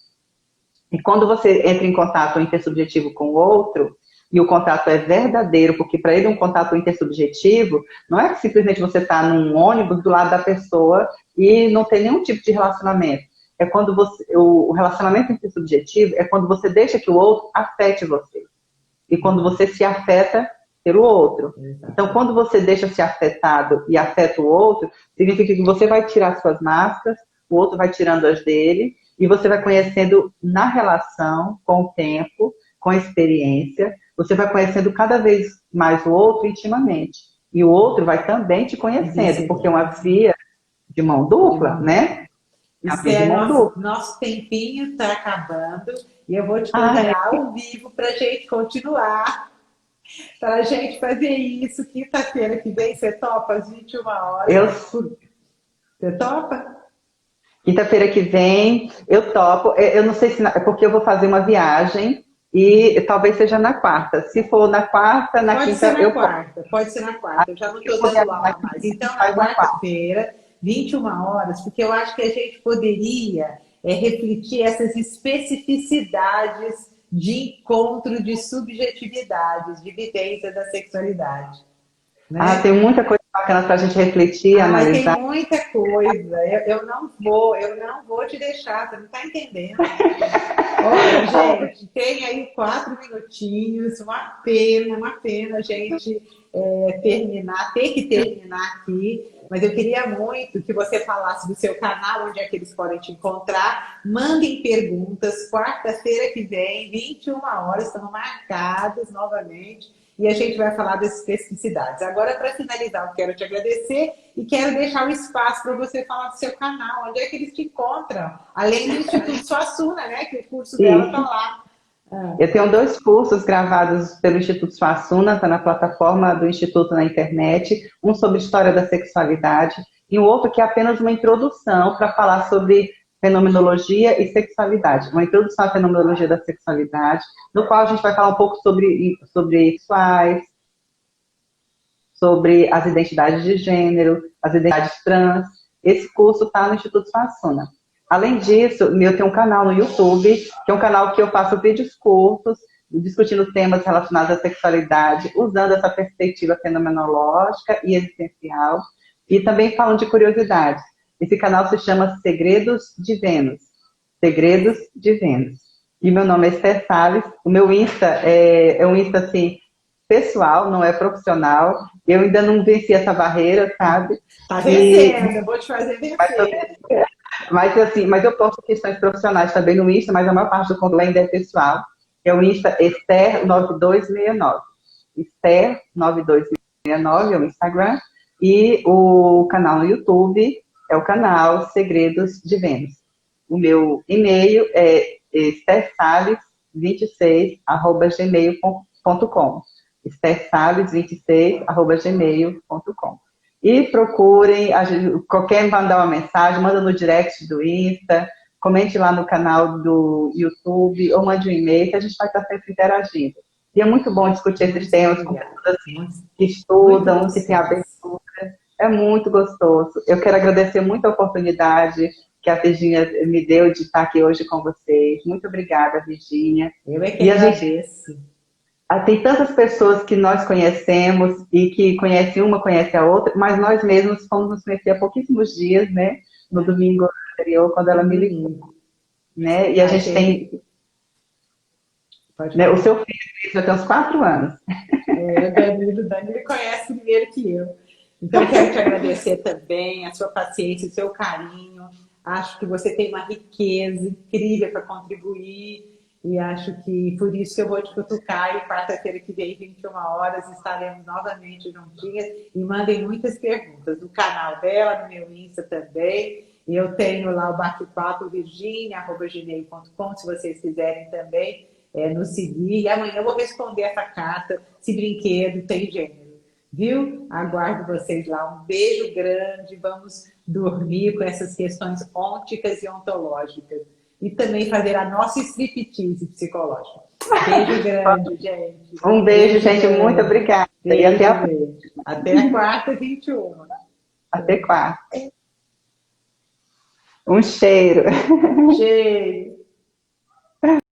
B: E quando você entra em contato intersubjetivo com o outro, e o contato é verdadeiro, porque para ele um contato intersubjetivo não é que simplesmente você está num ônibus do lado da pessoa e não tem nenhum tipo de relacionamento. É quando o relacionamento intersubjetivo é quando você deixa que o outro afete você. E quando você se afeta pelo outro. Então, quando você deixa ser afetado e afeta o outro, significa que você vai tirar suas máscaras, o outro vai tirando as dele, e você vai conhecendo na relação, com o tempo, com a experiência, você vai conhecendo cada vez mais o outro intimamente. E o outro vai também te conhecendo, porque é uma via de mão dupla, né?
A: Esther, nosso tempinho está acabando e eu vou te convidar ao vivo para a gente continuar, para a gente fazer isso. Quinta-feira que vem, você topa às 21 horas? Você topa?
B: Quinta-feira que vem, eu topo. Eu não sei se... porque eu vou fazer uma viagem e talvez seja na quarta. Se for na quarta, na
A: pode
B: quinta...
A: Pode ser na quarta. Eu já não estou dando aula mais. Então, na quarta-feira, 21 horas, porque eu acho que a gente poderia refletir essas especificidades de encontro de subjetividades, de vivência da sexualidade. Né?
B: Tem muita coisa bacana para a gente refletir, analisar.
A: Tem muita coisa. Eu não vou te deixar, você não está entendendo. Olha, gente, tem aí 4 minutinhos, uma pena a gente ter que terminar aqui, mas eu queria muito que você falasse do seu canal, onde é que eles podem te encontrar. Mandem perguntas, quarta-feira que vem, 21 horas, estão marcadas novamente. E a gente vai falar das especificidades. Agora, para finalizar, eu quero te agradecer e quero deixar o espaço para você falar do seu canal. Onde é que eles te encontram? Além do Instituto Suassuna, né? Que o curso dela está lá.
B: Eu tenho 2 cursos gravados pelo Instituto Suassuna, está na plataforma do Instituto na internet. Um sobre história da sexualidade e um outro que é apenas uma introdução para falar sobre fenomenologia e sexualidade. Uma introdução à fenomenologia da sexualidade, no qual a gente vai falar um pouco sobre sexuais, sobre as identidades de gênero, as identidades trans. Esse curso está no Instituto Suassuna. Além disso, eu tenho um canal no YouTube, que é um canal que eu faço vídeos curtos, discutindo temas relacionados à sexualidade, usando essa perspectiva fenomenológica e existencial, e também falando de curiosidades. Esse canal se chama Segredos de Vênus. Segredos de Vênus. E meu nome é Esther Salles. O meu Insta é um Insta, assim, pessoal, não é profissional. Eu ainda não venci essa barreira, sabe?
A: Tá vencendo, eu vou te fazer vencer.
B: Mas eu posto questões profissionais também no Insta, mas a maior parte do conteúdo ainda é pessoal. É o Insta Esther9269. Esther9269 é o Instagram. E o canal no YouTube é o canal Segredos de Vênus. O meu e-mail é estersalles26@gmail.com. estersalles26@gmail.com. E procurem, qualquer mandar uma mensagem, manda no direct do Insta, comente lá no canal do YouTube, ou mande um e-mail, que a gente vai estar sempre interagindo. E é muito bom discutir esses temas com pessoas que estudam, que têm abertura. É muito gostoso. Eu quero agradecer muito a oportunidade, que a Virgínia me deu de estar aqui hoje com vocês. Muito obrigada, Virgínia.
A: Eu é que
B: E a
A: agradeço.
B: gente tem tantas pessoas que nós conhecemos e que conhecem uma, conhece a outra, mas nós mesmos fomos nos conhecer há pouquíssimos dias, né? No domingo anterior, quando ela me ligou, né? E a gente tem,
A: Pode
B: né,
A: falar.
B: o seu filho já tem uns 4 anos.
A: O Danilo conhece primeiro que eu. Então, eu quero te agradecer também a sua paciência, o seu carinho. Acho que você tem uma riqueza incrível para contribuir e acho que por isso eu vou te cutucar e quarta-feira que vem, 21 horas, estaremos novamente juntinhas e mandem muitas perguntas no canal dela, no meu Insta também. Eu tenho lá o bate-papo virginia@gmail.com, se vocês quiserem também nos seguir. E amanhã eu vou responder essa carta, se brinquedo tem gênero. Viu? Aguardo vocês lá. Um beijo grande. Vamos dormir com essas questões ônticas e ontológicas. E também fazer a nossa striptease psicológica. Beijo grande, gente.
B: Um beijo, gente.
A: Grande.
B: Muito obrigada.
A: Beijo,
B: E até a
A: beijo. Até a quarta, 21.
B: Até quarta. Um cheiro.
A: Cheiro.